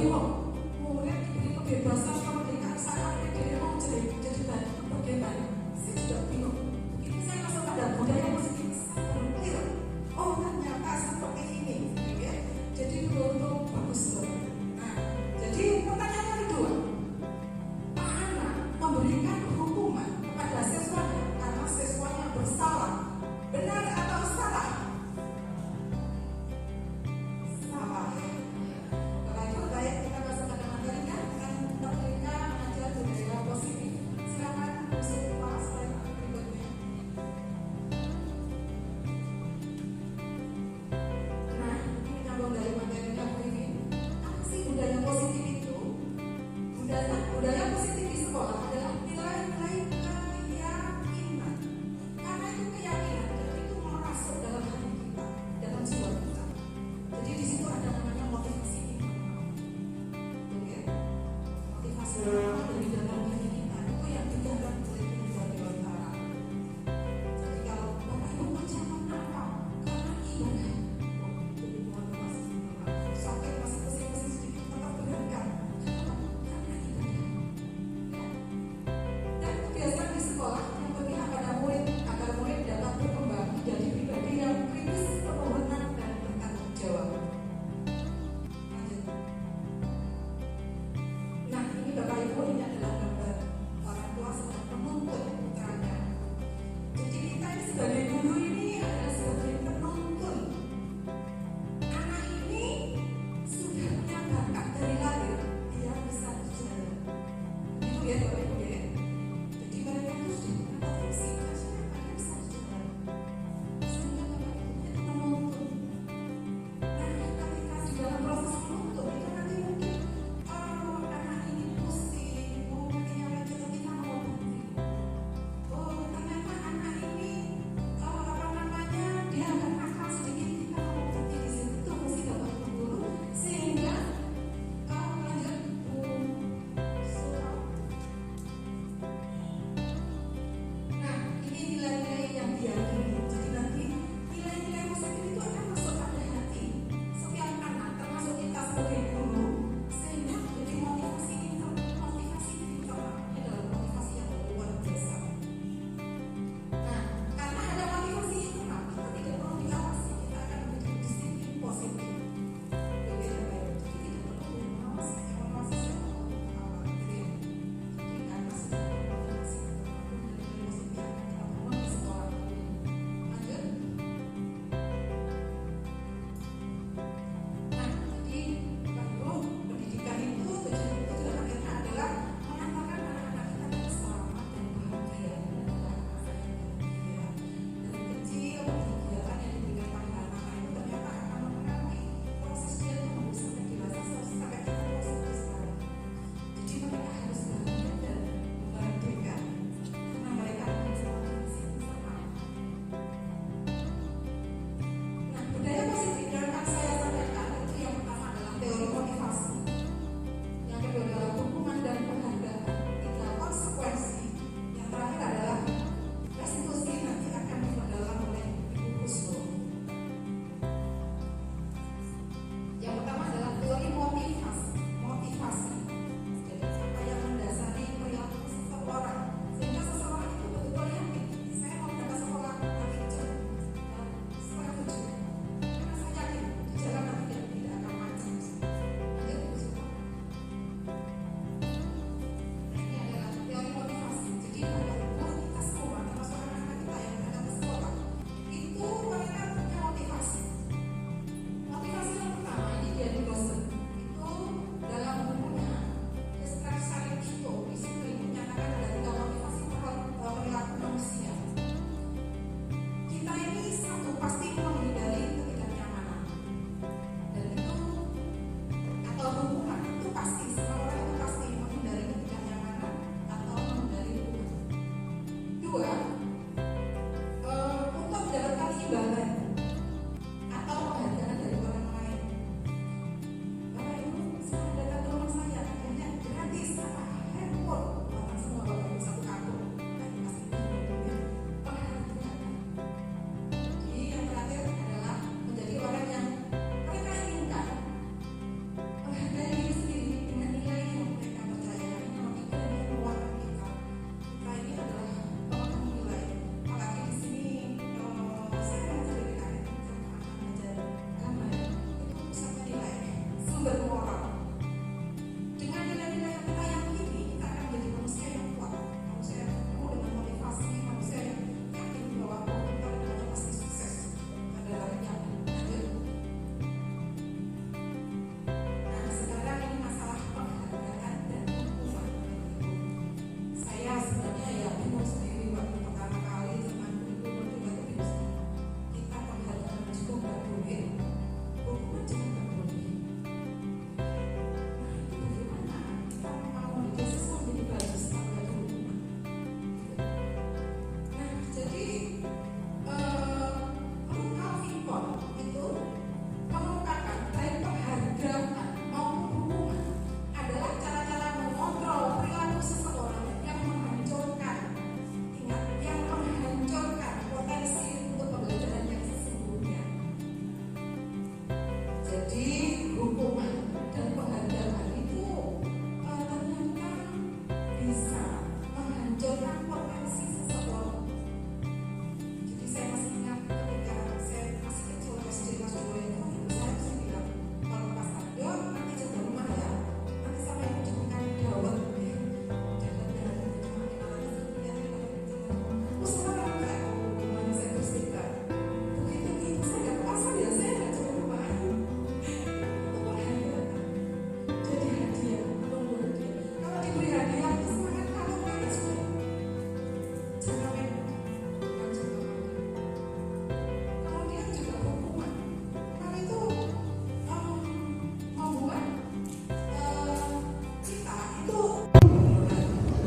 dibagi wong, murid diberi kebebasan kemerdekaan saat dia mau jadi bagian dari. Saya juga bingung. Ini saya masuk pada budaya positif. Clear. Oh ternyata seperti ini, ya. Jadi betul-betul bagus loh. Nah, jadi pertanyaan yang kedua, Pak Ana memberikan hukuman kepada siswanya karena siswanya bersalah. Benar atau salah? Salah. Bapak Ibu, baik kita masuk pada materinya dengan Merdeka Mengajar Budaya Positif. Silakan masuk ke slide berikutnya. Nah, ini nyambung dari materi kamu ini. Apa sih budaya positif itu? Budaya positif di sekolah adalah nilai-nilai keyakinan. Karena itu keyakinan dan itu merasuk dalam hati kita, dalam jiwa kita. Jadi di situ ada namanya motivasi kita. Oke? Motivasi kita dari dalam diri kita itu yang dijaga oleh Tuhan Utara. Jadi kalau Bapak Ibu mencapai apa? Karena ibadah. Jadi motivasi kita. Sampai masih sedikit tetap berangkat. Karena ibadah.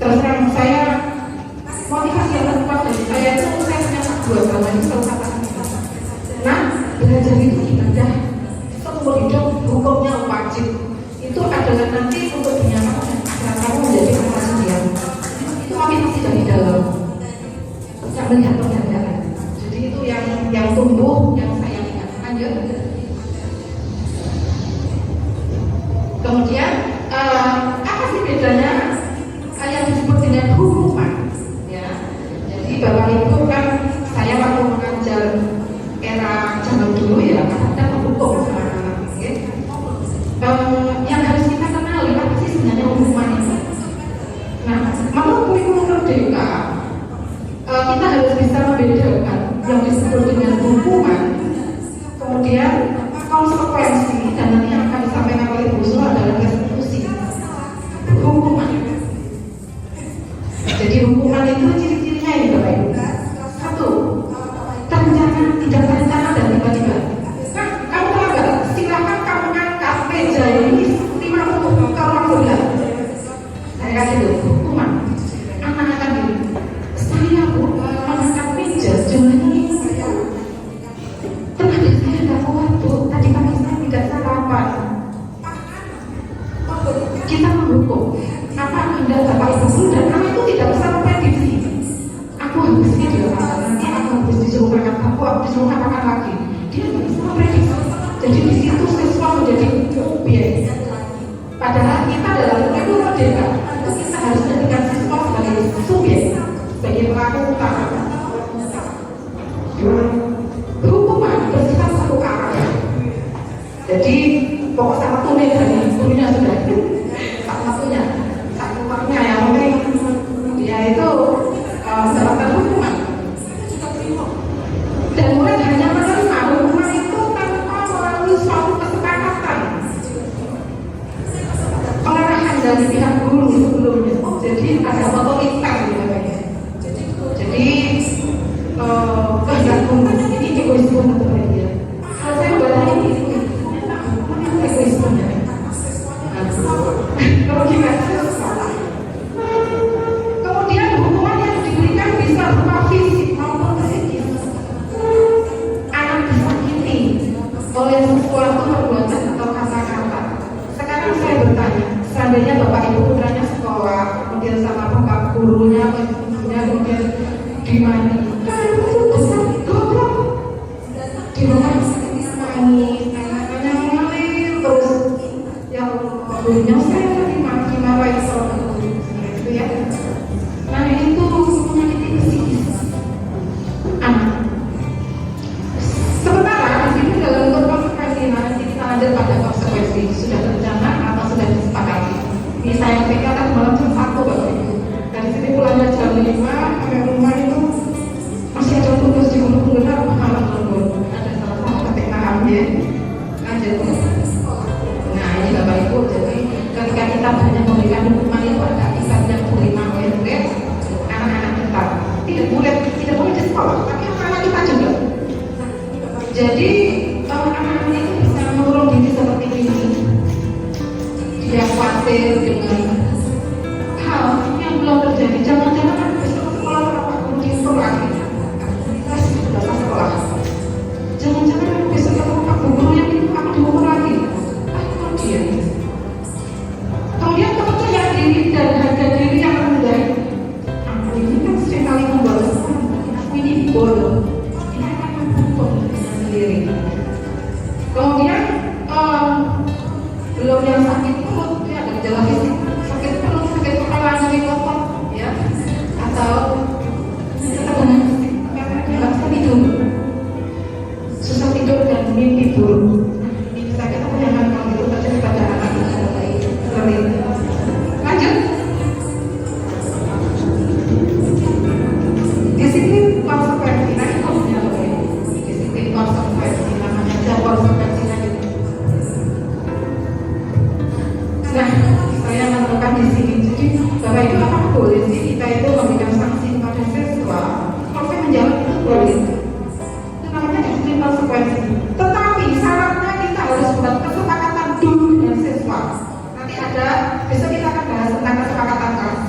Terus terang saya motivasi yang tepat dari saya itu saya punya dua selama ini selalu katakan nah belajar itu ibadah seumur hidup hukumnya wajib itu adalah nanti untuk dinyatakan dan kamu menjadi anak sendiri itu motivasi dari dalam tidak melihat perbedaan. Jadi itu yang tumbuh yang saya lihat. Lanjut. Kemudian apa sih bedanya yang disebut dengan hukuman? Ya, jadi Bapak Ibu kan saya waktu mengajar era zaman dulu ya kadang menghukum sama anak-anak, okay? Yang harus kita kenali apa sih sebenarnya hukuman itu? Nah, menurut kurikulum merdeka kita harus bisa membedakan yang disebut dengan hukuman, kemudian konsekuensi, dan nanti yang akan disampaikan oleh Bu Sula adalah restitusi. Hukuman. Jadi hukuman itu ciri-cirinya ini Bapak Ibu. Satu, terencana, tidak terencana dan tiba-tiba. Nah, kamu tahu nggak? Silakan kamu angkat meja ini 50 kalau aku bilang. Saya kasih dulu hukuman. Anak akan gini. Saya mengangkat meja jumlahnya ini. Tenaga saya nggak kuat Bu. Tadi pagi saya tidak sarapan. Kita menghukum. Apa Anda Bapak Ibu Guru dan anak itu tidak bisa memprediksi. Aku habisnya di lapangan nanti aku habis disuruh makan, aku habis disuruh makan lagi. Dia nggak bisa memprediksi. Jadi di situ siswa menjadi objek. Padahal kita dalam kurikulum merdeka itu kita harus menjadikan siswa sebagai subjek, sebagai pelaku utama. Hukuman bersifat satu arah. Jadi pokok sama tulis dari gurunya sudah satunya yang penting dia itu mendapatkan hukuman dan murid hanya menerima hukuman itu tanpa melalui suatu kesepakatan pengarahan dari pihak guru sebelumnya. Jadi ada otoritas jadi kehendak guru ini egoisme untuk dia. Kalau saya udah ini egoismenya kalau kita kemudian hukuman yang diberikan bisa berupa fisik maupun psikis. Anak disakiti oleh sesuatu perbuatan atau kata-kata. Sekarang saya bertanya, seandainya Bapak Ibu putranya sekolah, kemudian sama bapak gurunya, ibunya, kemudian dimani, goblok di rumah nangis, anaknya mengalir terus, yang gurunya saya dimarahin sama guru itu ya. Nah itu menyakiti psikis anak. Sementara di sini dalam konsekuensi nanti kita lanjut pada konsekuensi sudah terencana atau sudah disepakati. Ini saya pikirkan malam jam 1 Bapak Ibu. Dari sini pulangnya jam 5 sampai rumah itu masih ada tugas di guru malam lembur. Ada salah satu PPKM-nya. Lanjut. Nah ini Bapak Ibu, jadi ketika kita banyak memberikan hukuman itu ada akibat yang diterima oleh murid, anak-anak kita tidak boleh di sekolah, tapi anak-anak kita juga. Jadi anak-anak itu bisa mengurung diri seperti ini. Dia khawatir dengan hal yang belum terjadi. Jangan-jangan kan besok sekolah Bapak Guru diukur lagi. Kita sudah sekolah. Jangan-jangan besok ketemu Pak Guru yang itu aku diukur lagi. Dia kemudian kepercayaan diri dan harga diri yang rendah. Aku ini kan seringkali membawa aku ini bodoh, ini akan menghukum sendiri. Kemudian belum yang sakit perut, ya ada gejala fisik, sakit perut, sakit kepala, nyeri kotor, ya, atau nggak bisa tidur, susah tidur dan mimpi buruk. Sakit aku jangan kalau itu terjadi pada anak itu. Lanjut. Disiplin konsekuensi. Nah itu punya loh ya. Disiplin konsekuensi namanya aja konsekuensi lagi. Nah, saya menemukan di sini. Jadi Bapak Ibu apa boleh sih kita itu memberikan sanksi kepada siswa? Kalau saya menjawab itu boleh. Itu namanya disiplin konsekuensi. Tetapi syaratnya kita harus buat kesepakatan dulu dengan siswa. Nanti ada, besok kita akan bahas tentang kesepakatan kelas.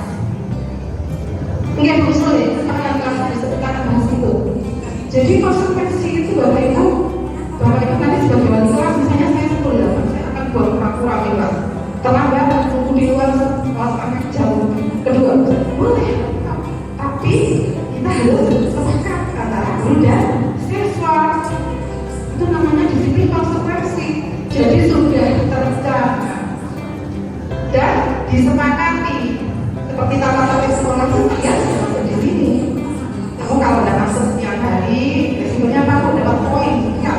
boleh, tapi kita harus sepakat antara guru dan siswa. Itu namanya disiplin konsekuensi. Jadi sudah terrencana dan disepakati. Seperti tata tertib sekolah itu ya masuk di sini. Kamu kalau tidak masuk sekian hari, resikonya apa? Kamu dapat poin. Ya,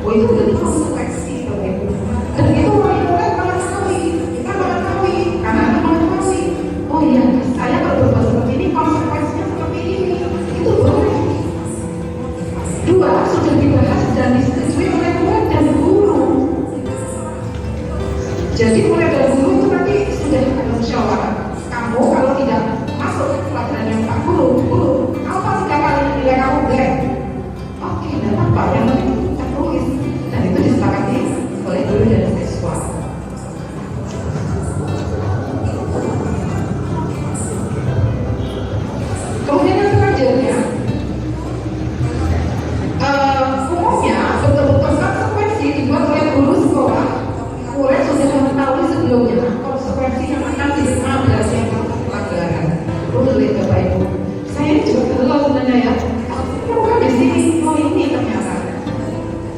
oh itu udah konsekuensi begitu. Dan itu murid-murid mengetahui, kita mengetahui, anak-anak mengetahui. Oh iya, saya kalau berbuat seperti ini konsekuensinya seperti ini. Itu boleh. Dua, sudah dibahas dan disetujui oleh murid dan guru. Jadi murid dan guru itu nanti sudah ada musyawarah. Kamu kalau tidak masuk ke pelajaran yang Pak Guru, apa 3 kali nilai kamu jelek? Oke, tidak apa-apa, yang penting kita tulis. Dan itu disepakati oleh guru dan siswa. Kemudian yang selanjutnya, umumnya betul-betul konsekuensi dibuat oleh guru sekolah. Murid sudah mengetahui sebelumnya konsekuensi yang akan diterima berdasarkan pelajaran. Boleh Bapak Ibu. Saya ini juga kenal sebenarnya ya. Bukan di sini, oh ini ternyata.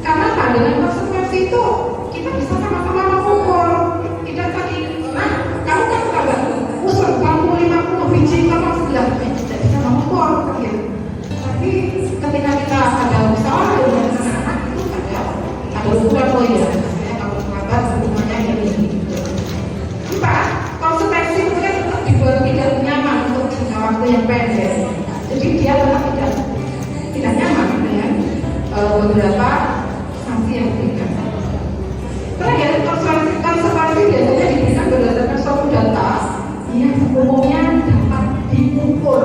Karena dengan konsekuensi itu kita bisa sama-sama mengukur. Tidak tadi, nah kamu kan kabar usul kamu 50 biji, kamu 9 biji, tidak bisa mengukur. Gitu. Tapi ketika kita ada usaha dengan anak-anak itu ada ukuran oh ya. Hubungannya ini. Empat, konsekuensi mungkin tetap dibuat tidak nyaman untuk jangka waktu yang pendek. Jadi dia tetap tidak nyaman dengan beberapa sanksi yang diberikan. Terakhir, konsekuensi biasanya diberikan berdasarkan suatu data yang umumnya dapat diukur.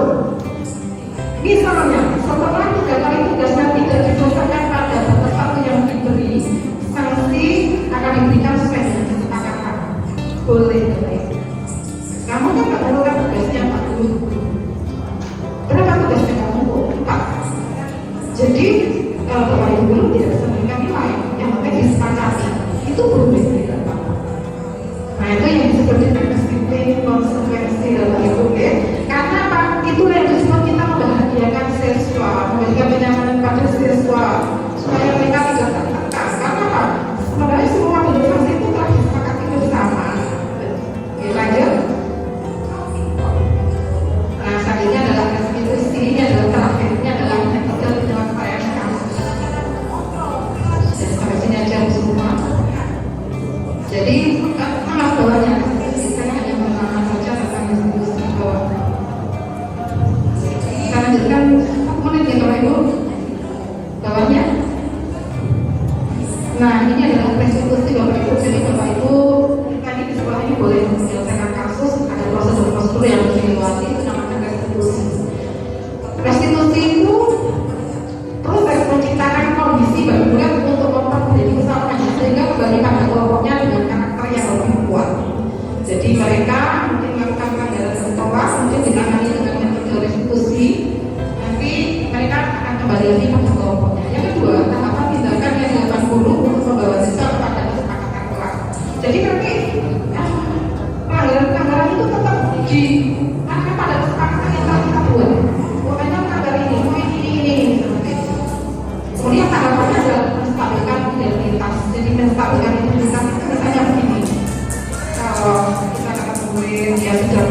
Misalnya, setelah 3 kali tugas yang tidak diselesaikan pada batas waktu yang diberi, sanksi akan diberikan sesuai dengan kesepakatan. Boleh, kamu kan tidak perlu kan tugasnya 40. Berapa tugasnya kamu? 4. Jadi Bapak Ibu guru tidak bisa memberikan nilai, yang penting disepakati. Itu boleh tidak apa-apa. Nah itu yang disebut dengan disiplin konsekuensi dalam itu ya. Karena apa? Itu yang disebut kita membahagiakan siswa, memberikan kenyamanan pada siswa supaya mereka tidak tertekan. Karena apa? Sebenarnya semua bentuk itu telah disepakati bersama. Oke, lanjut. Nah, selanjutnya adalah restitusi. Ini adalah terakhirnya adalah metode penyelesaian kasus. Sampai sini aja semua. Jadi, maaf bawahnya. Saya hanya mengenalkan saja tentang restitusi bawah. Kita lanjutkan 1 menit ya Bapak Ibu. Bawahnya. Nah, ini adalah restitusi Bapak Ibu. Jadi Bapak Ibu, tadi di sekolah ini boleh menyelesaikan kasus, ada prosedur-prosedur yang harus dilewati, itu namanya restitusi. Restitusi itu proses menciptakan kondisi bagi murid untuk memperbaiki kesalahannya sehingga kembali pada kelompoknya dengan karakter yang lebih kuat. Jadi mereka mungkin melakukan pelanggaran sekolah, mungkin ditangani dengan metode restitusi, nanti mereka akan kembali lagi pada kelompoknya. Yang kedua, tahapan tindakan yang dilakukan guru untuk membawa siswa kepada kesepakatan kelas. Jadi nanti pelanggaran itu tetap dilakukan pada kesepakatan yang telah kita buat. Pokoknya melanggar ini, ini seperti itu. Kemudian tahapannya adalah menstabilkan identitas. Jadi menstabilkan identitas itu misalnya begini. Kalau kita kata murid ya sudah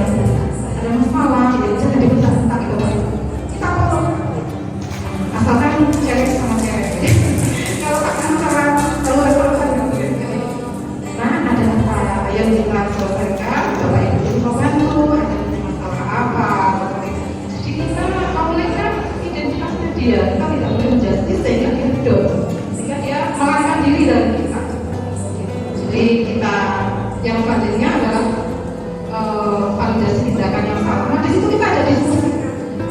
ada masalah, jadi bisa minta gitu kita tolong. Asalkan cewek sama cewek. Kalau akan cara kalau restoran nah ada apa yang kita selesaikan, Bapak Ibu membantu, ada masalah apa, jadi kita memulihkan identitasnya dia, kita tidak boleh menjadi sehingga dia hidup, sehingga dia melarikan diri dari kita. Jadi kita yang selanjutnya adalah validasi tindakan yang salah. Nah di situ kita ada diskusi.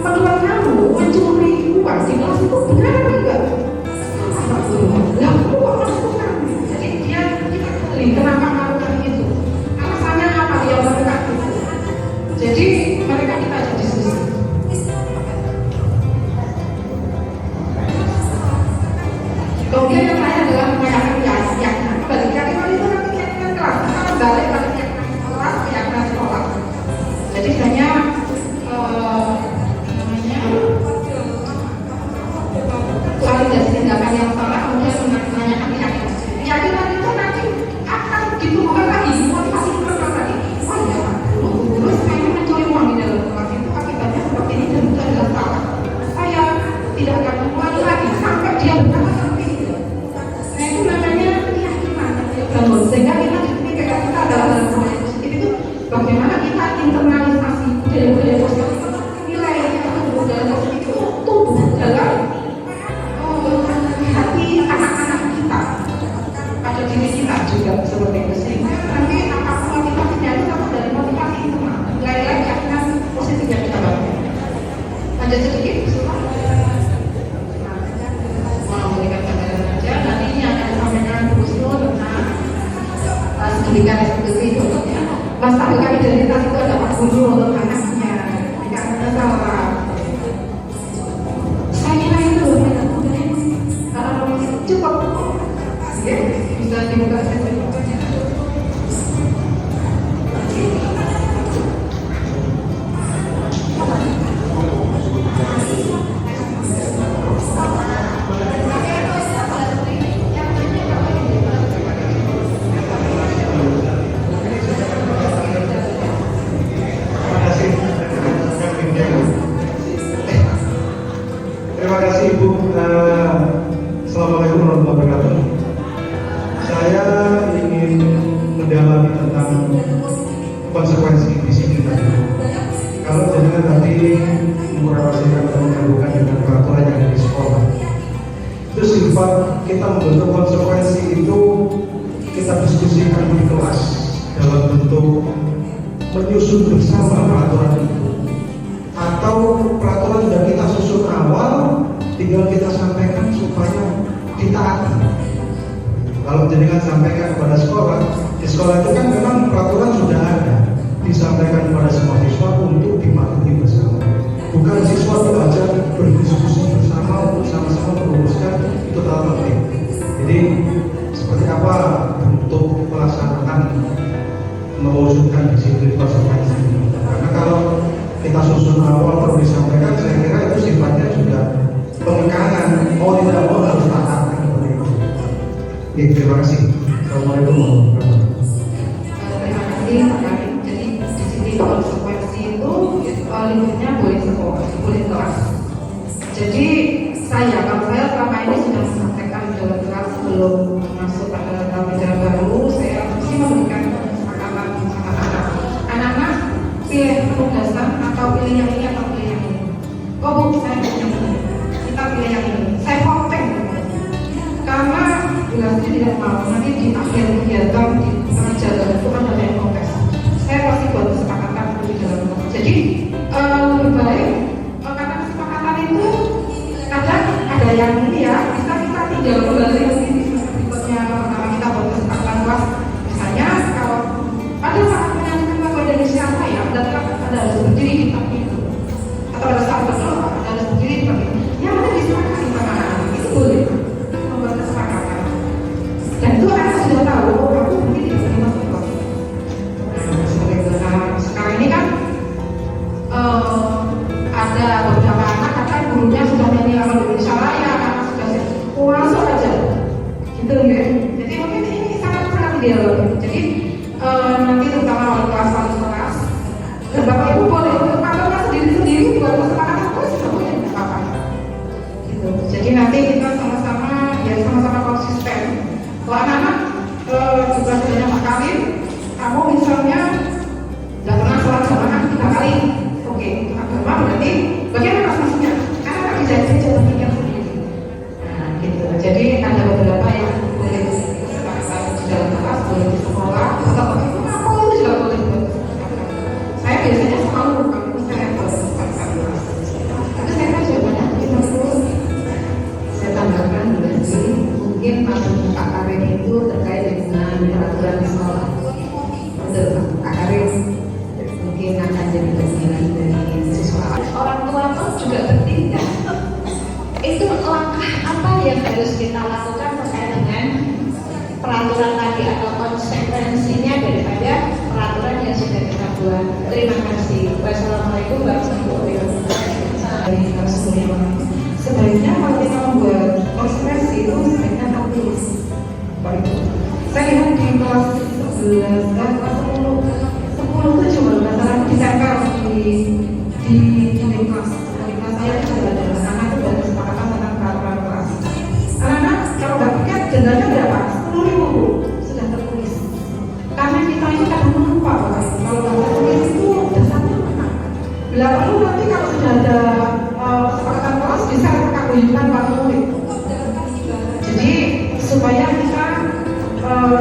Menurut kamu mencuri uang di kelas itu benar atau enggak? Apa dulu? Lah kok melakukan? Jadi dia kita beli kenapa melakukan itu? Alasannya apa dia melakukan itu? Jadi mereka kita ada diskusi. Kemudian yang lain adalah menyatakan keyakinan. Bagi keyakinan itu nanti keyakinan kelas. Kita balik pada keyakinan sekolah, keyakinan sekolah. Jadi hanya hal yang salah kemudian menanyakan keyakinan. Keyakinan itu nanti akan ditumbuhkan lagi, motivasi berkembang lagi. Oh iya Pak, dulu saya mencuri uang di dalam kelas itu akibatnya seperti ini dan itu adalah salah. Saya tidak akan mengulangi lagi sampai dia berkata seperti itu. Nah itu namanya keyakinan. Sehingga kita kita adalah dalam budaya positif itu bagaimana kita internalisasi budaya positif nilai budaya positif itu tumbuh dalam hati anak-anak kita, pada diri kita juga seperti itu. Sehingga nanti apapun motivasinya itu sama dari motivasi internal, nilai-nilai keyakinan positif yang kita bangun. Lanjut sedikit, mau memberikan gambaran aja. Nanti ini akan disampaikan Bu Wisnu tentang pendidikan eksekutif itu. Mas tahu identitas itu ada Pak Guru untuk anaknya, karena salah. Saya kira itu cukup, ya, bisa dibuka saja. Terima kasih Ibu. Assalamualaikum warahmatullahi wabarakatuh. Saya ingin mendalami tentang konsekuensi disiplin tadi. Kalau jenengan tadi merelasikan atau menggabungkan dengan peraturan yang ada di sekolah, itu sifat kita membentuk konsekuensi itu kita diskusikan di kelas dalam bentuk menyusun bersama peraturan itu, atau peraturan sudah kita susun awal tinggal kita sampaikan supaya ditaati. Kalau jenengan sampaikan kepada sekolah, di sekolah itu kan memang peraturan sudah ada, disampaikan kepada semua siswa untuk dipatuhi bersama. Bukan siswa belajar berdiskusi bersama untuk sama-sama merumuskan itu dalam penting. Jadi seperti apa untuk pelaksanaan mewujudkan disiplin konsekuensi ini? Karena kalau kita susun awal perlu disampaikan, saya kira itu sifatnya juga penekanan, mau tidak mau harus taat. Terima kasih. Assalamualaikum warahmatullahi wabarakatuh. Terima kasih Pak Karim. Jadi disiplin konsekuensi itu lingkupnya boleh sekolah, boleh kelas. Jadi kalau saya selama ini sudah sampaikan dalam kelas sebelum masuk pada tahun ajaran baru, saya mesti memberikan kesepakatan sama anak-anak pilih penugasan atau pilih yang ini atau pilih yang ini. Oh Bu, saya pilih yang ini. Kita pilih yang ini. Saya voting. Karena jelasnya tidak mau nanti di akhir kegiatan di tengah jalan itu kan ada yang protes. Saya pasti buat kesepakatan di dalam kelas. Jadi lebih baik karena kesepakatan itu kadang ada yang ini ya, bisa kita tinggal kembali di berikutnya pertama kita buat kesepakatan kelas. Misalnya kalau pada saat menyanyikan lagu Indonesia saya ada harus berdiri di tempat itu, atau ada saat berdoa ada harus berdiri di tempat itu. Yang mana disepakati sama anak itu boleh membuat kesepakatan. Dan itu anak sudah tahu, oh aku mungkin tidak boleh masuk kelas. Sekarang ini kan ada beberapa anak kata gurunya sudah nyanyi lagu Indonesia Raya, anak sudah masuk aja, gitu ya. Jadi mungkin ini sangat ideal. Jadi nanti terutama wali kelas, dan bapak ibu boleh kantornya sendiri buat kesepakatan terus tidak boleh apa-apa. Gitu. Jadi nanti kita sama-sama konsisten. Kalau anak-anak juga sebenarnya Pak Karim, kamu misalnya tidak pernah sholat jamaah 3 kali, oke, agama berarti bagaimana maksudnya? Karena tak bisa coba pikir sendiri. Nah, gitu. Jadi ada beberapa yang boleh kesepakatan di dalam kelas, boleh di sekolah, atau itu apa itu juga boleh buat kesepakatan. Saya biasanya selalu saya buat kesepakatan kelas. Tapi saya kan jawabannya kita perlu saya tambahkan lagi mungkin masuk Pak Karim itu terkait dengan peraturan di sekolah. Betul Pak Karim. Mungkin akan jadi bagian dari siswa. Orang tua pun juga bertindak. Itu langkah apa yang harus kita lakukan terkait dengan peraturan tadi atau konsekuensinya daripada peraturan yang sudah kita buat. Terima kasih. Wassalamualaikum warahmatullahi wabarakatuh. Sebaiknya kalau kita membuat konsekuensi Pak Ibu. Saya lihat di kelas 11 dan kelas 10 itu cuma masalah ditempel di kelas. Di kelas saya itu sudah ada anak itu dari kesepakatan tentang peraturan kelas. Anak-anak kalau nggak piket dendanya berapa? 10.000 sudah tertulis. Karena kita ini kadang lupa Pak Ibu. Kalau nggak tertulis itu dasarnya mana? Bila perlu nanti kalau sudah ada kesepakatan kelas bisa kita kunjungkan Pak Murid. Jadi supaya kita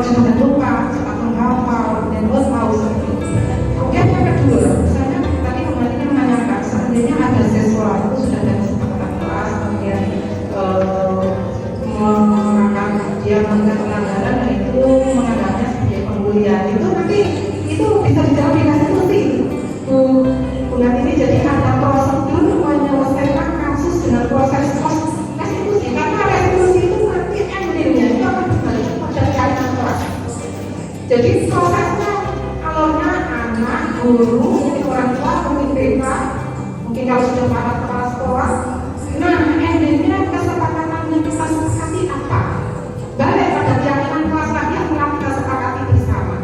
jangan lupa, cepat menghafal dan tahu seperti itu. Kemudian yang kedua, misalnya tadi pembantunya menanyakan seandainya ada siswa itu sudah ada kesepakatan kelas, kemudian dia mengangkat pelanggaran dan itu menganggapnya sebagai pembulian, itu nanti itu bisa dijawab di restitusi. Bulan ini jadi ada prosedur menyelesaikan kasus dengan proses restitusi, karena restitusi itu nanti endingnya itu akan dibalikan pada keadaan kelas. Jadi prosesnya alurnya anak, guru, orang tua, pemimpin, mungkin kalau sudah pada kepala sekolah. Nah, endingnya kesepakatan yang kita sepakati apa? Balik pada keyakinan kelas lagi yang telah kita sepakati bersama.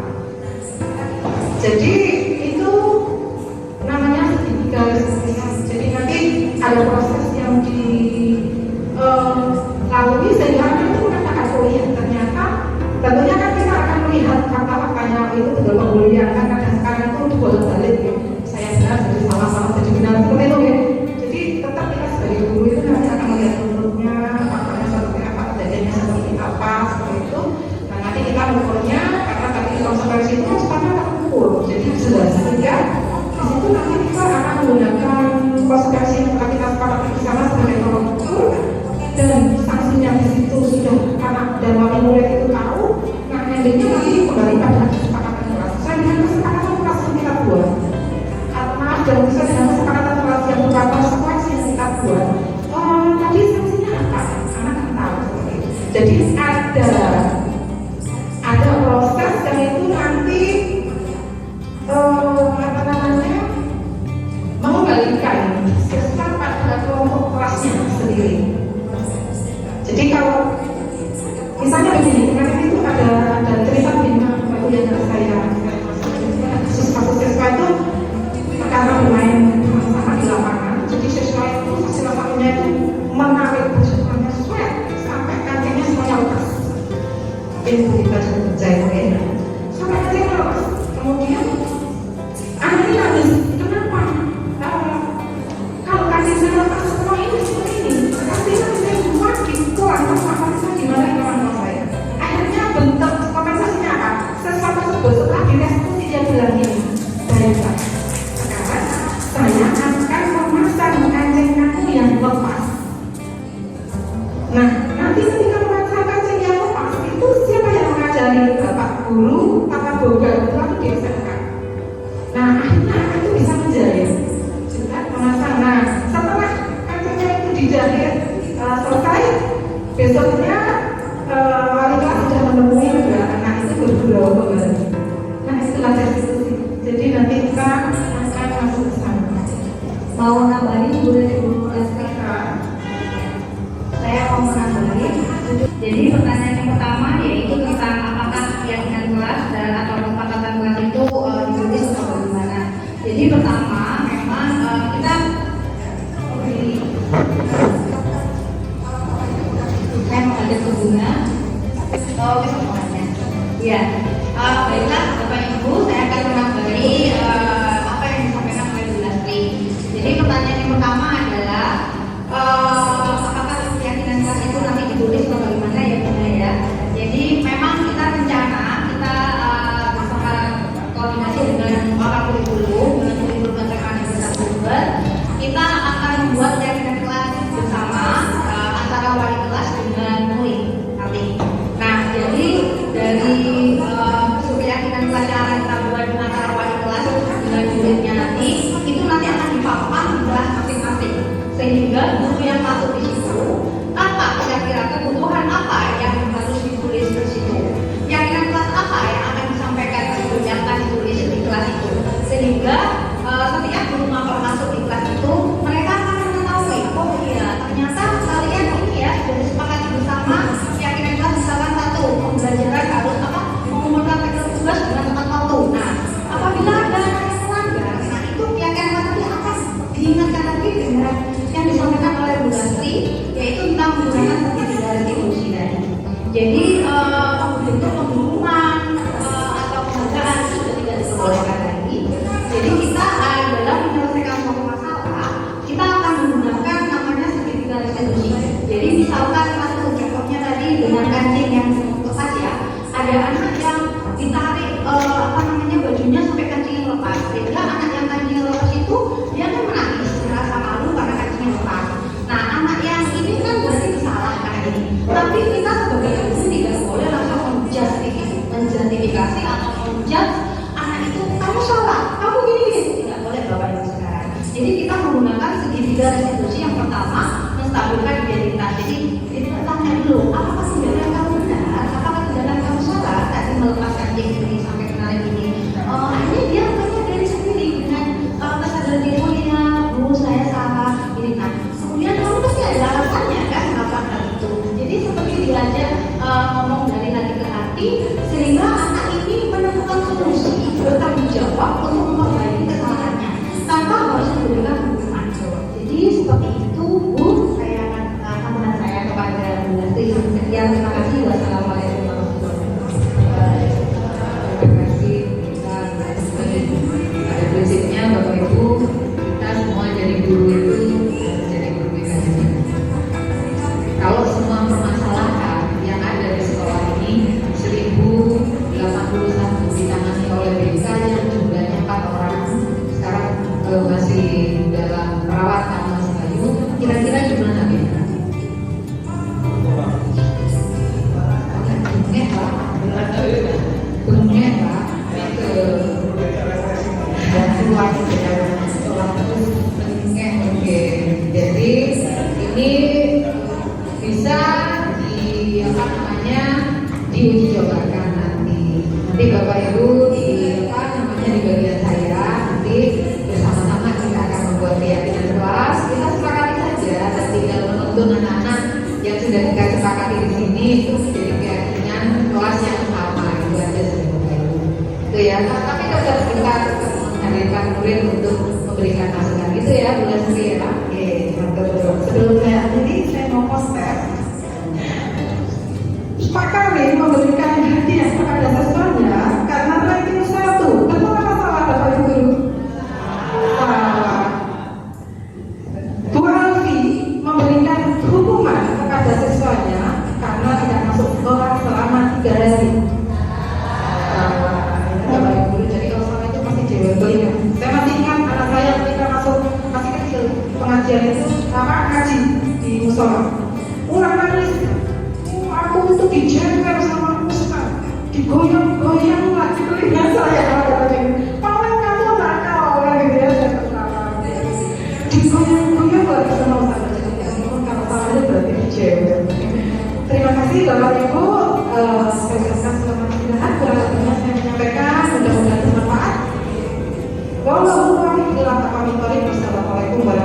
Jadi itu namanya segitiga restitusi. Jadi nanti ada proses yang dilalui sehingga itu mengatakan kuliah. Ternyata tentunya kan kita akan melihat fakta-faktanya itu betul pembulian kan kadang sekarang itu bolak-balik ya. Saya benar jadi salah jadi benar seperti itu ya. Jadi tetap kita sebagai guru itu nanti akan melihat bentuknya, faktanya seperti apa, kejadiannya seperti apa, seperti itu. Nah nanti kita mengukurnya karena tadi konsekuensi itu sifatnya terukur. Jadi jelas sehingga di situ nanti kita akan menggunakan konsekuensi yang telah kita sepakati bersama sebagai tolak ukur dan sanksinya di situ sudah anak dan wali murid itu tahu. Nah endingnya nanti kembali pada kesepakatan kelas. Saya dengan kesepakatan kelas yang kita buat, maaf dan bisa dengan kesepakatan kelas yang berupa konsekuensi yang kita buat. Tadi sanksinya apa? Anak kan tahu seperti itu. Jadi ada proses yang itu nanti mengembalikan siswa pada kelompok kelasnya sendiri. Jadi kalau misalnya begini, kemarin itu ada cerita begini, waktu yang saya kasus siswa itu karena bermain sama di lapangan, jadi siswa itu hasil lapangannya itu menarik baju sweat sampai kancingnya semuanya lepas. Itu di baju jahit sampai kancingnya lepas. Kemudian anak ini nangis. Kenapa? Kalau kancingnya lepas semua ini seperti ini, kancingnya saya buat di kelas apa gimana kawan saya. Akhirnya bentuk kompensasinya apa? Sesuatu tersebut setelah direstitusi dia bilang ini, baik Pak. Sekarang saya akan memasang kancing aku yang lepas. Nah, nanti ketika memasang kancing yang lepas itu siapa yang mengajari Bapak guru tata boga itu aku geserkan. Nah, akhirnya anak itu bisa menjahit. Juga memasang. Nah, setelah kancingnya itu dijahit selesai, besoknya wali kelas sudah menemui anak itu bergurau kembali. Nah, itulah restitusi. Jadi nanti kita akan masuk ke sana. Mau nambahin boleh dulu saya mau menambahin. Jadi pertanyaan yang pertama yaitu tentang apakah keyakinan kelas dan atau kesepakatan kelas itu ditulis atau bagaimana. Jadi pertama memang kita saya mengajak pengguna ya baiklah Bapak Ibu, saya akan menambahi apa yang disampaikan oleh Bu Lastri. Jadi pertanyaan yang pertama adalah apakah keyakinan kelas itu nanti ditulis atau bagaimana ya Bunda ya. Jadi memang kita rencana kita bersama koordinasi dengan para kurikulum dengan kurikulum keterangan yang bersangkutan, kita akan membuat keyakinan kelas bersama antara wali kelas dengan murid nanti. Nah jadi dari keyakinan kelas yang akan kita buat antara wali kelas dengan muridnya nanti itu nanti akan dipaparkan di kelas masing-masing sehingga guru yang masuk di situ apa kira-kira kebutuhan apa yang harus ditulis di situ, keyakinan kelas apa yang akan disampaikan yang akan ditulis di kelas itu, sehingga setiap guru masuk di kelas itu mereka Jadi bentuk pengumuman atau penghargaan sudah tidak diperbolehkan lagi. Jadi kita dalam menyelesaikan suatu masalah, kita akan menggunakan namanya segitiga resolusi. Jadi misalkan satu contohnya tadi dengan kancing yang lepas ya, ada anak yang ditarik bajunya sampai kancingnya lepas, sehingga anak yang kancingnya lepas itu dia kan menangis, merasa malu karena kancingnya lepas. Nah anak yang ini kan berarti disalahkan ini, tapi kita sebagai ibu tidak boleh langsung menjustifikasi atau menjudge anak itu, kamu salah, kamu gini, tidak boleh Bapak Ibu sekarang. Jadi kita menggunakan segitiga restitusi. Yang pertama menstabilkan identitas. Jadi kita tanya dulu, apakah tindakan kamu benar, apakah tindakan kamu salah, tadi melepas kancing ini sampai menarik ini. Ini dia menyadari sendiri dengan kesadaran dirinya, Bu saya salah ini. Nah kemudian kamu pasti ada alasannya kan melakukan hal itu. Jadi seperti diajak ngomong dari hati ke hati, sehingga anak ini menemukan solusi, bertanggung jawab untuk memperbaiki kesalahannya tanpa harus memberikan hukuman. Jadi seperti itu Bu, saya akan tambahan saya kepada Bu Nasti. Sekian, terima kasih. Wassalamualaikum warahmatullahi wabarakatuh. Terima kasih. Pada prinsipnya Bapak Ibu, kita semua jadi guru itu harus jadi guru mekanisme. Kalau semua permasalahan yang ada di sekolah ini 1081 ditangani oleh BK yang jumlahnya 4 orang, sekarang masih dalam perawatan Mas Bayu, kira-kira jumlahnya berapa? Bengek Pak, ke dan keluar terus bengek. Oke, jadi ini bisa diuji cobakan nanti Bapak Ibu di di bagian saya nanti bersama-sama kita akan membuat keyakinan kelas. Kita sepakati saja dan tinggal menuntun anak-anak yang sudah kita sepakati di sini itu menjadi keyakinan kelas yang sama. Itu aja sih Bapak Ibu. Itu ya. Tapi tetap kita menghadirkan murid untuk memberikan masukan itu ya, bulan Sri ya. Oke, mantap. Sebelum saya akhiri, saya mau poster. Pak kami memberikan hadiah kepada siswanya karena ranking 1. Betul atau salah Bapak Ibu Guru? Salah. Bu Alfi memberikan hukuman kepada siswanya karena tidak masuk sekolah selama 3 hari. Bapak Ibu Guru, jadi kalau salah itu masih jawab. Saya masih ingat anak saya ketika masuk masih kecil pengajian itu ngaji di musola. Ulang nangis. Aku itu dijewer sama Ustaz, digoyang-goyang lagi telinga saya. Paling kamu nakal orang gitu ya, saya tertawa. Digoyang-goyang lagi sama Ustaz. Kalau salahnya berarti dijewer. Terima kasih Bapak Ibu. Saya ucapkan selamat istirahat. Kurang lebihnya saya menyampaikan, mudah-mudahan bermanfaat. Wassalamualaikum warahmatullahi wabarakatuh.